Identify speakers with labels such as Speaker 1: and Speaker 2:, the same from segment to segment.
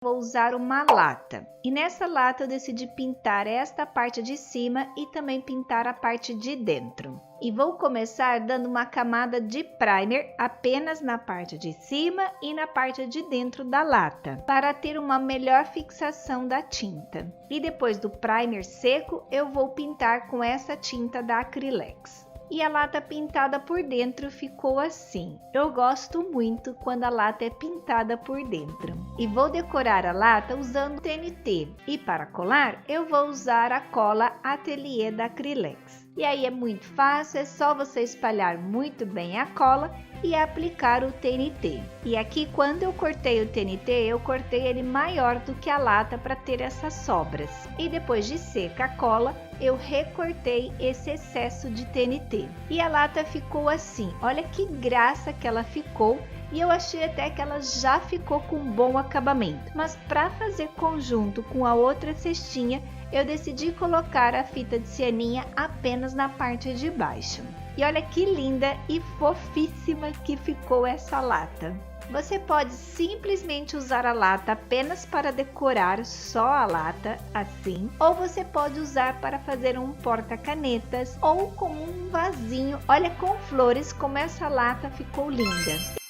Speaker 1: vou usar uma lata. E nessa lata eu decidi pintar esta parte de cima e também pintar a parte de dentro. E vou começar dando uma camada de primer apenas na parte de cima e na parte de dentro da lata, para ter uma melhor fixação da tinta. E depois do primer seco, eu vou pintar com essa tinta da Acrylex. E a lata pintada por dentro ficou assim. Eu gosto muito quando a lata é pintada por dentro. E vou decorar a lata usando TNT. E para colar, eu vou usar a cola Atelier da Acrylex. E aí é muito fácil, é só você espalhar muito bem a cola e aplicar o TNT. E aqui, quando eu cortei o TNT, eu cortei ele maior do que a lata para ter essas sobras. E depois de seca a cola, eu recortei esse excesso de TNT. E a lata ficou assim, olha que graça que ela ficou. E eu achei até que ela já ficou com um bom acabamento. Mas para fazer conjunto com a outra cestinha, eu decidi colocar a fita de cianinha apenas na parte de baixo. E olha que linda e fofíssima que ficou essa lata. Você pode simplesmente usar a lata apenas para decorar só a lata, assim. Ou você pode usar para fazer um porta-canetas ou como um vasinho. Olha com flores como essa lata ficou linda.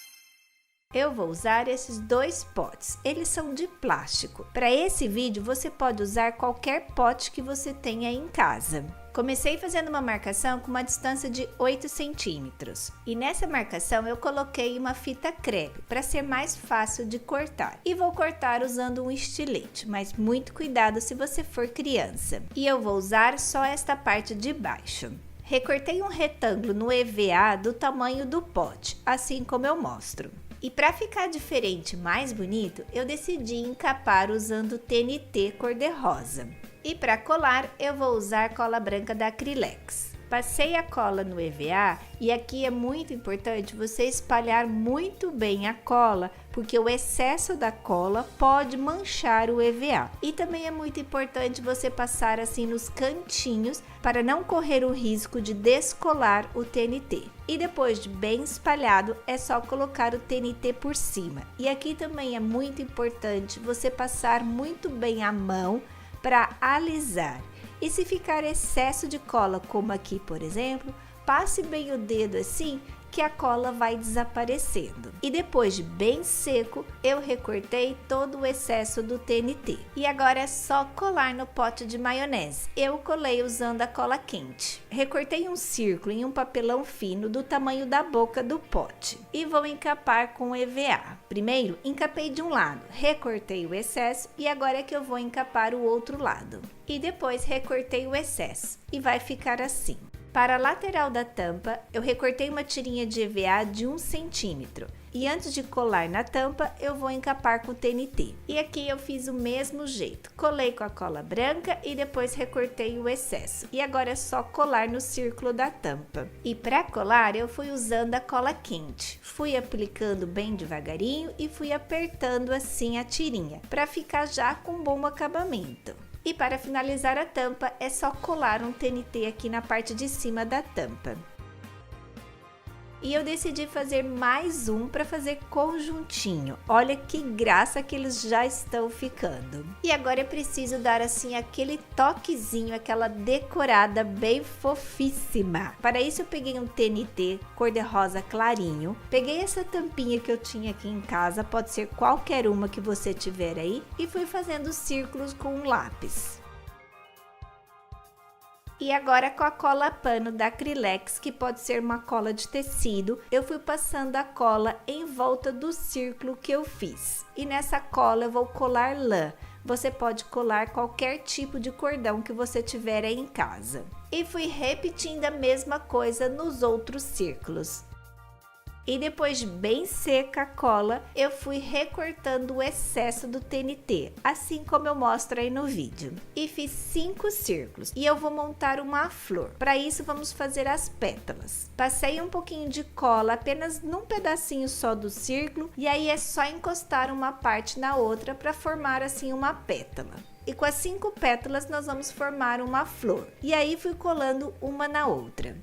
Speaker 1: Eu vou usar esses dois potes, eles são de plástico. Para esse vídeo você pode usar qualquer pote que você tenha em casa. Comecei fazendo uma marcação com uma distância de 8 centímetros. E nessa marcação eu coloquei uma fita crepe para ser mais fácil de cortar. E vou cortar usando um estilete, mas muito cuidado se você for criança. E eu vou usar só esta parte de baixo. Recortei um retângulo no EVA do tamanho do pote, assim como eu mostro. E para ficar diferente, mais bonito, eu decidi encapar usando TNT cor-de-rosa. E para colar, eu vou usar cola branca da Acrylex. Passei a cola no EVA e aqui é muito importante você espalhar muito bem a cola, porque o excesso da cola pode manchar o EVA. E também é muito importante você passar assim nos cantinhos para não correr o risco de descolar o TNT. E depois de bem espalhado, é só colocar o TNT por cima. E aqui também é muito importante você passar muito bem a mão para alisar. E se ficar excesso de cola, como aqui por exemplo, passe bem o dedo assim que a cola vai desaparecendo. E depois de bem seco, eu recortei todo o excesso do TNT. E agora é só colar no pote de maionese. Eu colei usando a cola quente. Recortei um círculo em um papelão fino do tamanho da boca do pote. E vou encapar com EVA. Primeiro, encapei de um lado, recortei o excesso e agora é que eu vou encapar o outro lado. E depois recortei o excesso. E vai ficar assim. Para a lateral da tampa, eu recortei uma tirinha de EVA de 1 centímetro. E antes de colar na tampa, eu vou encapar com o TNT. E aqui eu fiz o mesmo jeito. Colei com a cola branca e depois recortei o excesso. E agora é só colar no círculo da tampa. E para colar, eu fui usando a cola quente. Fui aplicando bem devagarinho e fui apertando assim a tirinha, para ficar já com bom acabamento. E para finalizar a tampa, é só colar um TNT aqui na parte de cima da tampa. E eu decidi fazer mais um para fazer conjuntinho. Olha que graça que eles já estão ficando. E agora é preciso dar assim aquele toquezinho, aquela decorada bem fofíssima. Para isso eu peguei um TNT cor-de-rosa clarinho. Peguei essa tampinha que eu tinha aqui em casa, pode ser qualquer uma que você tiver aí. E fui fazendo círculos com um lápis. E agora com a cola pano da Acrylex, que pode ser uma cola de tecido, eu fui passando a cola em volta do círculo que eu fiz. E nessa cola eu vou colar lã. Você pode colar qualquer tipo de cordão que você tiver aí em casa. E fui repetindo a mesma coisa nos outros círculos. E depois de bem seca a cola, eu fui recortando o excesso do TNT, assim como eu mostro aí no vídeo. E fiz 5 círculos e eu vou montar uma flor. Para isso vamos fazer as pétalas. Passei um pouquinho de cola apenas num pedacinho só do círculo e aí é só encostar uma parte na outra para formar assim uma pétala. E com as 5 pétalas nós vamos formar uma flor. E aí fui colando uma na outra.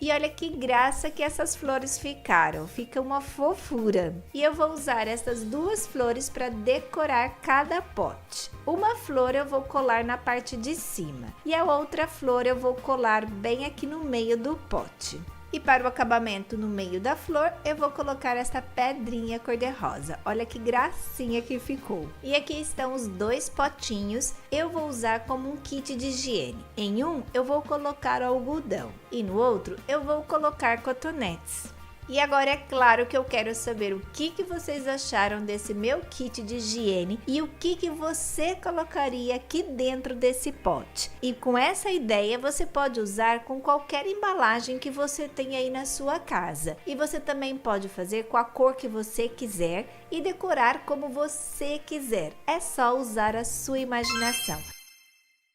Speaker 1: E olha que graça que essas flores ficaram, fica uma fofura. E eu vou usar essas duas flores para decorar cada pote. Uma flor eu vou colar na parte de cima e a outra flor eu vou colar bem aqui no meio do pote. E para o acabamento no meio da flor, eu vou colocar essa pedrinha cor-de-rosa. Olha que gracinha que ficou. E aqui estão os dois potinhos. Eu vou usar como um kit de higiene. Em um, eu vou colocar o algodão. E no outro, eu vou colocar cotonetes. E agora é claro que eu quero saber o que vocês acharam desse meu kit de higiene e o que você colocaria aqui dentro desse pote. E com essa ideia você pode usar com qualquer embalagem que você tem aí na sua casa. E você também pode fazer com a cor que você quiser e decorar como você quiser. É só usar a sua imaginação.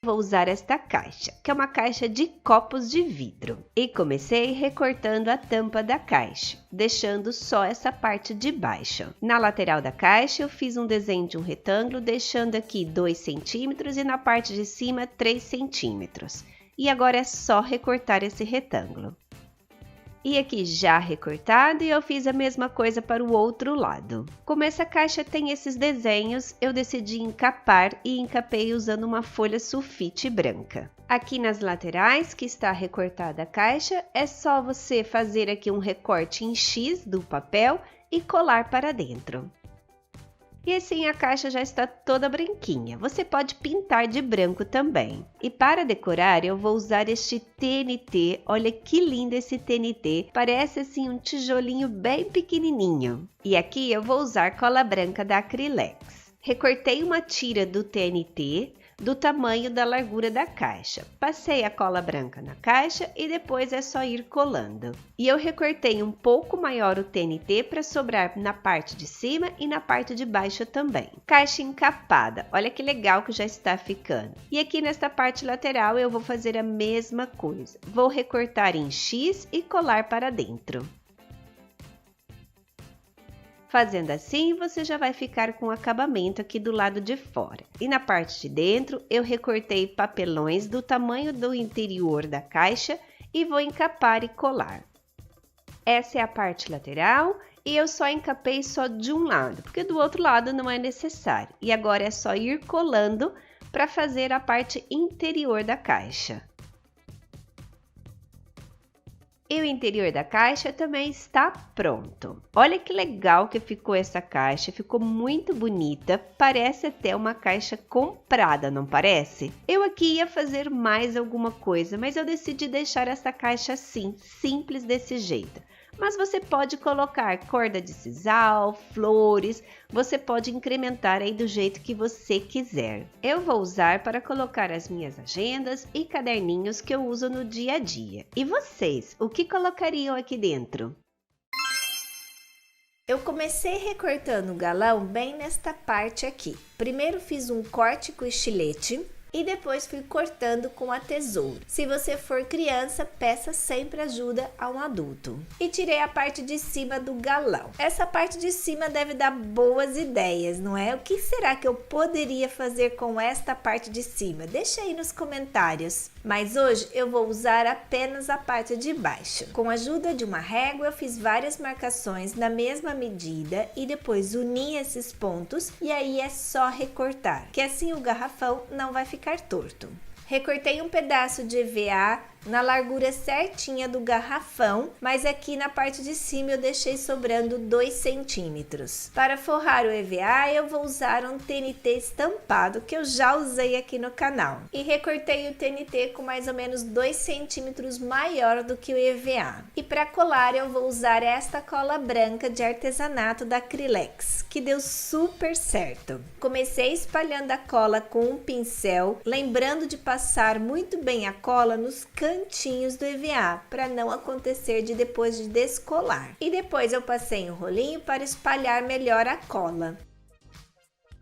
Speaker 2: Vou usar esta caixa, que é uma caixa de copos de vidro. E comecei recortando a tampa da caixa, deixando só essa parte de baixo. Na lateral da caixa eu fiz um desenho de um retângulo, deixando aqui 2 centímetros e na parte de cima 3 centímetros. E agora é só recortar esse retângulo. E aqui já recortado, e eu fiz a mesma coisa para o outro lado. Como essa caixa tem esses desenhos, eu decidi encapar e encapei usando uma folha sulfite branca. Aqui nas laterais, que está recortada a caixa, é só você fazer aqui um recorte em X do papel e colar para dentro. E assim a caixa já está toda branquinha. Você pode pintar de branco também. E para decorar eu vou usar este TNT. Olha que lindo esse TNT. Parece assim um tijolinho bem pequenininho. E aqui eu vou usar cola branca da Acrylex. Recortei uma tira do TNT do tamanho da largura da caixa. Passei a cola branca na caixa e depois é só ir colando. E eu recortei um pouco maior o TNT para sobrar na parte de cima e na parte de baixo também. Caixa encapada, olha que legal que já está ficando. E aqui nesta parte lateral eu vou fazer a mesma coisa. Vou recortar em X e colar para dentro. Fazendo assim, você já vai ficar com o acabamento aqui do lado de fora. E na parte de dentro, eu recortei papelões do tamanho do interior da caixa e vou encapar e colar. Essa é a parte lateral e eu só encapei só de um lado, porque do outro lado não é necessário. E agora é só ir colando para fazer a parte interior da caixa. E o interior da caixa também está pronto. Olha que legal que ficou essa caixa, ficou muito bonita, parece até uma caixa comprada, não parece? Eu aqui ia fazer mais alguma coisa, mas eu decidi deixar essa caixa assim, simples desse jeito. Mas você pode colocar corda de sisal, flores, você pode incrementar aí do jeito que você quiser. Eu vou usar para colocar as minhas agendas e caderninhos que eu uso no dia a dia. E vocês, o que colocariam aqui dentro?
Speaker 1: Eu comecei recortando o galão bem nesta parte aqui. Primeiro fiz um corte com estilete. E depois fui cortando com a tesoura. Se você for criança, peça sempre ajuda a um adulto. E tirei a parte de cima do galão. Essa parte de cima deve dar boas ideias, não é? O que será que eu poderia fazer com esta parte de cima? Deixa aí nos comentários. Mas hoje eu vou usar apenas a parte de baixo. Com a ajuda de uma régua, eu fiz várias marcações na mesma medida e depois uni esses pontos e aí é só recortar, que assim o garrafão não vai ficar torto. Recortei um pedaço de EVA na largura certinha do garrafão, mas aqui na parte de cima eu deixei sobrando 2 centímetros. Para forrar o EVA eu vou usar um TNT estampado que eu já usei aqui no canal. E recortei o TNT com mais ou menos 2 centímetros maior do que o EVA. E para colar eu vou usar esta cola branca de artesanato da Acrylex, que deu super certo. Comecei espalhando a cola com um pincel, lembrando de passar muito bem a cola nos cantinhos do EVA, para não acontecer de depois de descolar. E depois eu passei um rolinho para espalhar melhor a cola.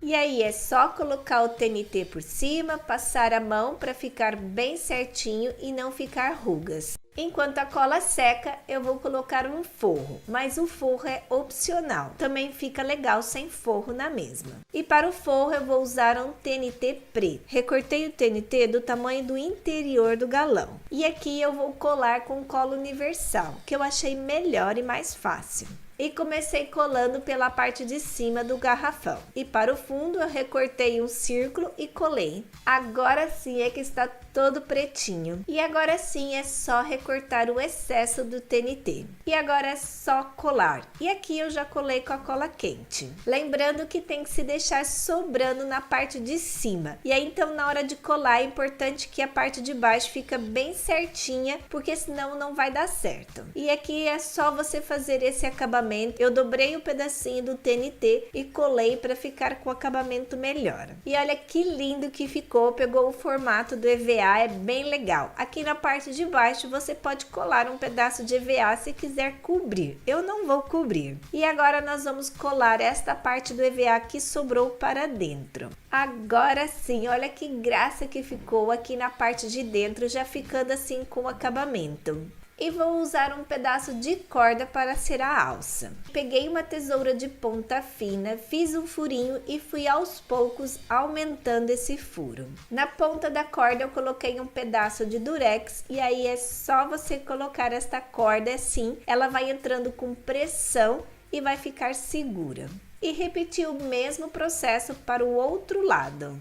Speaker 1: E aí é só colocar o TNT por cima, passar a mão para ficar bem certinho e não ficar rugas. Enquanto a cola seca, eu vou colocar um forro, mas o forro é opcional. Também fica legal sem forro na mesma. E para o forro eu vou usar um TNT preto. Recortei o TNT do tamanho do interior do galão. E aqui eu vou colar com cola universal, que eu achei melhor e mais fácil. E comecei colando pela parte de cima do garrafão. E para o fundo eu recortei um círculo e colei. Agora sim é que está todo pretinho. E agora sim é só recortar o excesso do TNT. E agora é só colar. E aqui eu já colei com a cola quente. Lembrando que tem que se deixar sobrando na parte de cima. E aí então na hora de colar é importante que a parte de baixo fica bem certinha, porque senão não vai dar certo. E aqui é só você fazer esse acabamento. Eu dobrei o pedacinho do TNT e colei para ficar com o acabamento melhor. E olha que lindo que ficou, pegou o formato do EVA, é bem legal. Aqui na parte de baixo você pode colar um pedaço de EVA se quiser cobrir. Eu não vou cobrir. E agora nós vamos colar esta parte do EVA que sobrou para dentro. Agora sim, olha que graça que ficou aqui na parte de dentro, já ficando assim com o acabamento. E vou usar um pedaço de corda para ser a alça. Peguei uma tesoura de ponta fina, fiz um furinho e fui aos poucos aumentando esse furo. Na ponta da corda eu coloquei um pedaço de durex e aí é só você colocar esta corda assim, ela vai entrando com pressão e vai ficar segura. E repetir o mesmo processo para o outro lado.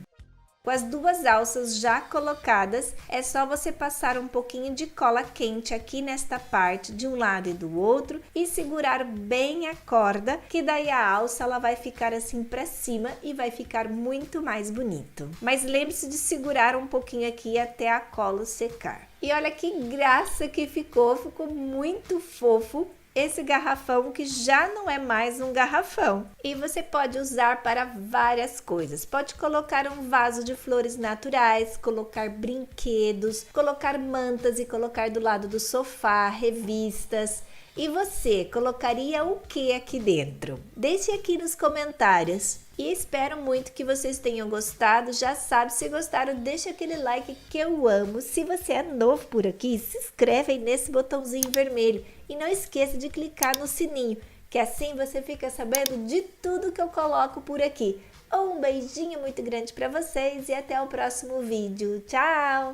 Speaker 1: Com as duas alças já colocadas, é só você passar um pouquinho de cola quente aqui nesta parte, de um lado e do outro, e segurar bem a corda, que daí a alça ela vai ficar assim para cima e vai ficar muito mais bonito. Mas lembre-se de segurar um pouquinho aqui até a cola secar. E olha que graça que ficou muito fofo. Esse garrafão que já não é mais um garrafão. E você pode usar para várias coisas. Pode colocar um vaso de flores naturais, colocar brinquedos, colocar mantas e colocar do lado do sofá, revistas. E você colocaria o que aqui dentro? Deixe aqui nos comentários. E espero muito que vocês tenham gostado. Já sabe, se gostaram, deixa aquele like que eu amo. Se você é novo por aqui, se inscreve aí nesse botãozinho vermelho. E não esqueça de clicar no sininho, que assim você fica sabendo de tudo que eu coloco por aqui. Um beijinho muito grande para vocês e até o próximo vídeo. Tchau!